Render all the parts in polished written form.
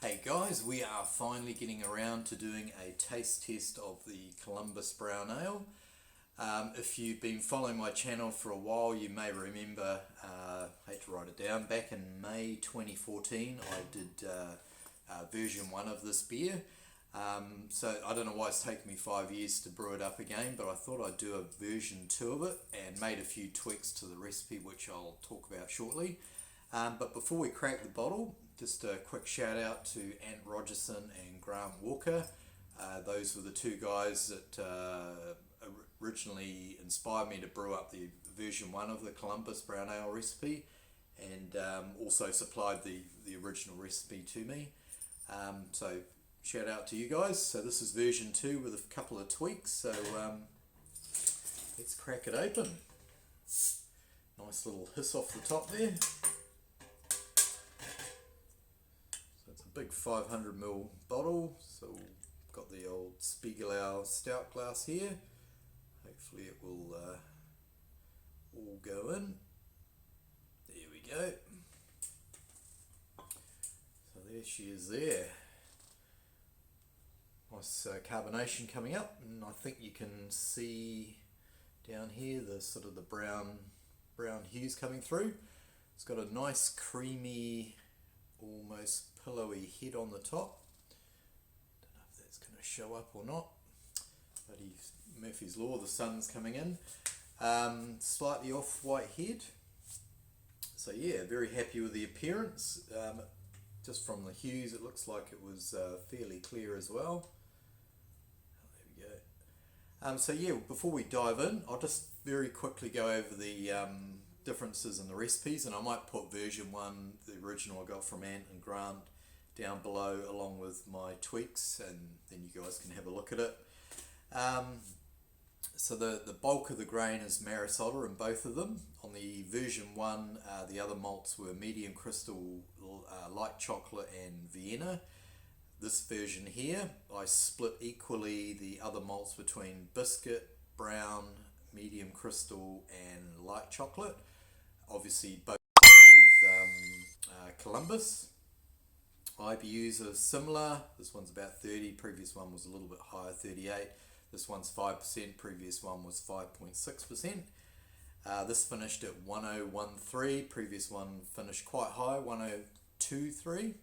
Hey guys, we are finally getting around to doing a taste test of the Columbus Brown Ale. If you've been following my channel for a while, you may remember, I hate to write it down, back in May 2014 I did version 1 of this beer. So I don't know why it's taken me 5 years to brew it up again, but I thought I'd do a version 2 of it and made a few tweaks to the recipe which I'll talk about shortly. But before we crack the bottle, just a quick shout out to Ant Rogerson and Grant Walker. Those were the two guys that originally inspired me to brew up the version 1 of the Columbus Brown Ale recipe, and also supplied the original recipe to me. So shout out to you guys. So this is version 2 with a couple of tweaks, so let's crack it open. Nice little hiss off the top there. Big 500ml bottle, so we've got the old Spiegelau stout glass here. Hopefully it will all go in. There we go. So there she is there. Nice carbonation coming up, and I think you can see down here the sort of the brown hues coming through. It's got a nice creamy, almost pillowy head on the top. Don't know if that's going to show up or not. Bloody Murphy's Law, the sun's coming in. Slightly off-white head. So yeah, very happy with the appearance. Just from the hues, it looks like it was fairly clear as well. There we go. So yeah, before we dive in, I'll just very quickly go over the differences in the recipes, and I might put version 1, the original I got from Ant and Grant, down below along with my tweaks, and then you guys can have a look at it. So the bulk of the grain is Maris Otter in both of them. On the version 1, the other malts were medium crystal, light chocolate and Vienna. This version here, I split equally the other malts between biscuit, brown, medium crystal and light chocolate. Obviously both with Columbus. IBUs are similar. This one's about 30, previous one was a little bit higher, 38. This one's 5%, previous one was 5.6%. This finished at 1013, previous one finished quite high, 1023.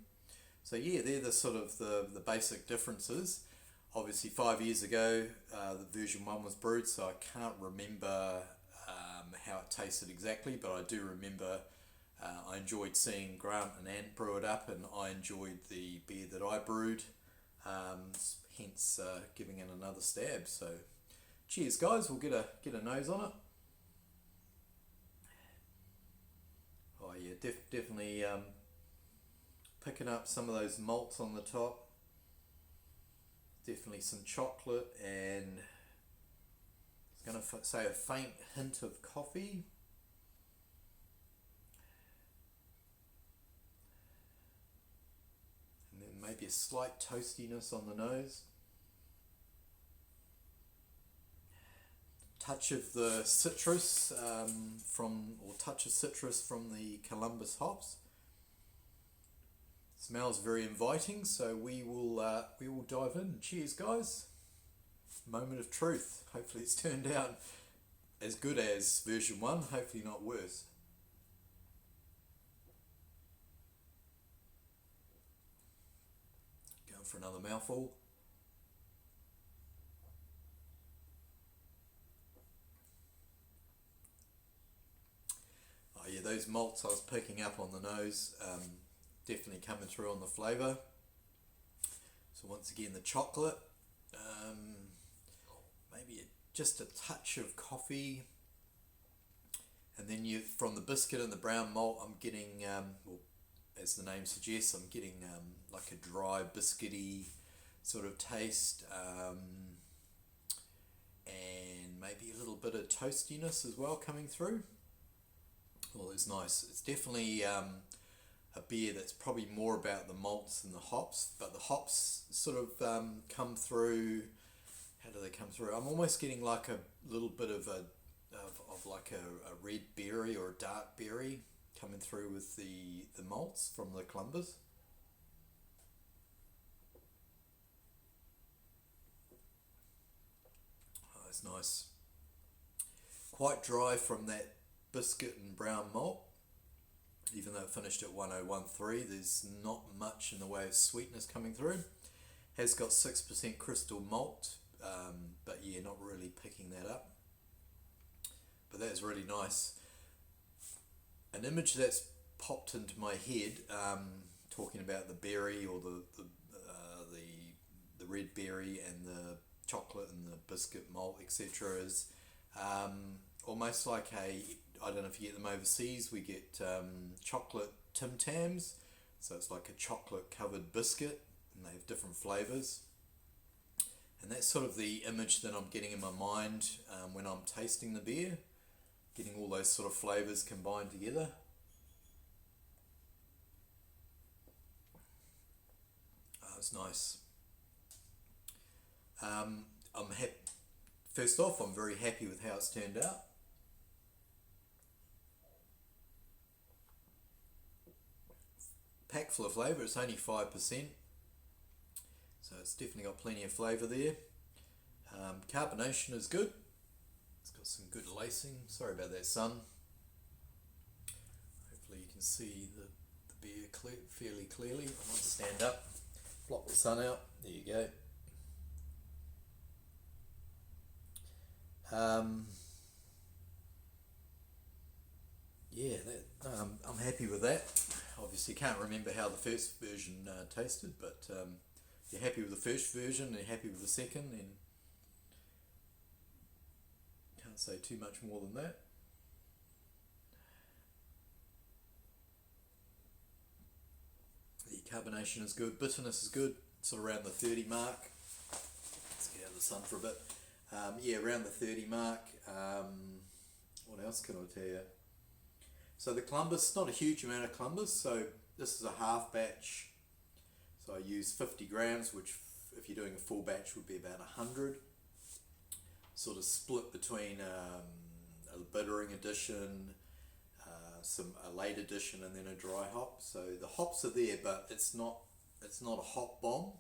So yeah, they're the sort of the basic differences. Obviously 5 years ago the version 1 was brewed, so I can't remember how it tasted exactly, but I do remember I enjoyed seeing Grant and Ant brew it up, and I enjoyed the beer that I brewed, hence giving it another stab. So cheers guys, we'll get a nose on it. Oh yeah, definitely picking up some of those malts on the top. Definitely some chocolate, and I'm going to say a faint hint of coffee. And then maybe a slight toastiness on the nose. Touch of the citrus touch of citrus from the Columbus hops. Smells very inviting, so we will dive in. Cheers guys. Moment of truth. Hopefully it's turned out as good as version 1, hopefully not worse. Going for another mouthful. Oh yeah, those malts I was picking up on the nose, definitely coming through on the flavour. So once again the chocolate, maybe just a touch of coffee, and then from the biscuit and the brown malt I'm getting, well, as the name suggests, I'm getting like a dry biscuity sort of taste, and maybe a little bit of toastiness as well coming through. Well, it's nice. It's definitely a beer that's probably more about the malts than the hops, but the hops sort of come through. How do they come through? I'm almost getting like a little bit of like a red berry or a dark berry coming through with the malts from the Columbus. That's nice. Quite dry from that biscuit and brown malt. Even though it finished at 1013, there's not much in the way of sweetness coming through. Has got 6% crystal malt, but yeah, not really picking that up. But that's really nice. An image that's popped into my head, talking about the berry or the red berry and the chocolate and the biscuit malt, etc., is almost like I don't know if you get them overseas, we get chocolate Tim Tams, so it's like a chocolate covered biscuit and they have different flavours, and that's sort of the image that I'm getting in my mind when I'm tasting the beer, getting all those sort of flavours combined together. It's nice. First off, I'm very happy with how it's turned out. Packed full of flavour. It's only 5%, so it's definitely got plenty of flavour there. Carbonation is good. It's got some good lacing. Sorry about that, sun. Hopefully you can see the beer fairly clearly. I might stand up, block the sun out. There you go. I'm happy with that. Obviously can't remember how the first version tasted, but if you're happy with the first version and you're happy with the second, then can't say too much more than that. The carbonation is good, bitterness is good, sort of around the 30 mark. Let's get out of the sun for a bit. Around the 30 mark. What else can I tell you? So the clumbus, not a huge amount of clumbus, so this is a half batch, so I use 50 grams, which if you're doing a full batch would be about 100, sort of split between a bittering addition, a late addition, and then a dry hop. So the hops are there, but it's not a hop bomb.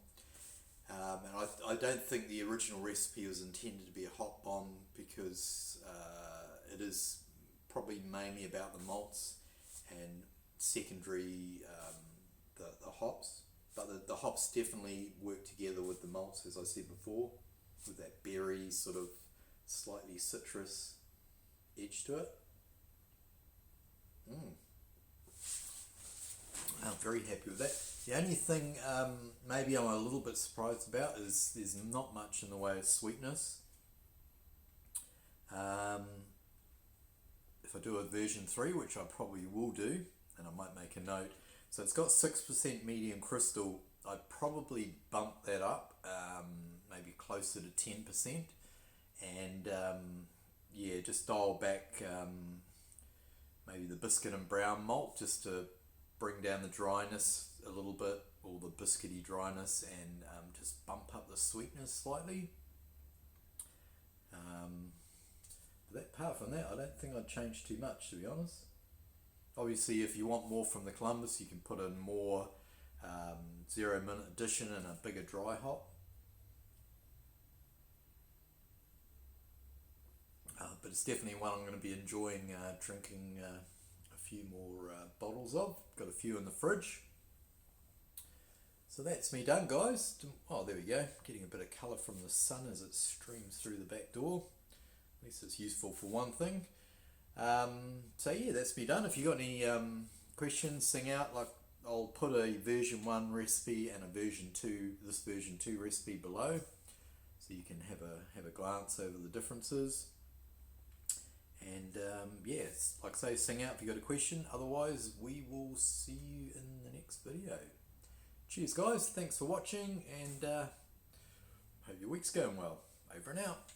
And I don't think the original recipe was intended to be a hop bomb, because it is probably mainly about the malts and secondary the hops, but the hops definitely work together with the malts, as I said before, with that berry sort of slightly citrus edge to it. I'm very happy with that. The only thing maybe I'm a little bit surprised about is there's not much in the way of sweetness. If I do a version 3, which I probably will do, and I might make a note, so it's got 6% medium crystal, I'd probably bump that up, maybe closer to 10%, and just dial back maybe the biscuit and brown malt, just to bring down the dryness a little bit, or the biscuity dryness, and just bump up the sweetness slightly. But apart from that, I don't think I'd change too much, to be honest. Obviously, if you want more from the clumbus, you can put in more 0-minute addition and a bigger dry hop. But it's definitely one I'm going to be enjoying drinking a few more bottles of. Got a few in the fridge. So that's me done, guys. Oh, there we go. Getting a bit of colour from the sun as it streams through the back door. At least it's useful for one thing. So yeah, that's me done. If you got any questions, sing out. Like, I'll put a version 1 recipe and a version 2, this version 2 recipe below, so you can have a glance over the differences. And like I say, sing out if you got a question. Otherwise, we will see you in the next video. Cheers, guys. Thanks for watching, and hope your week's going well. Over and out.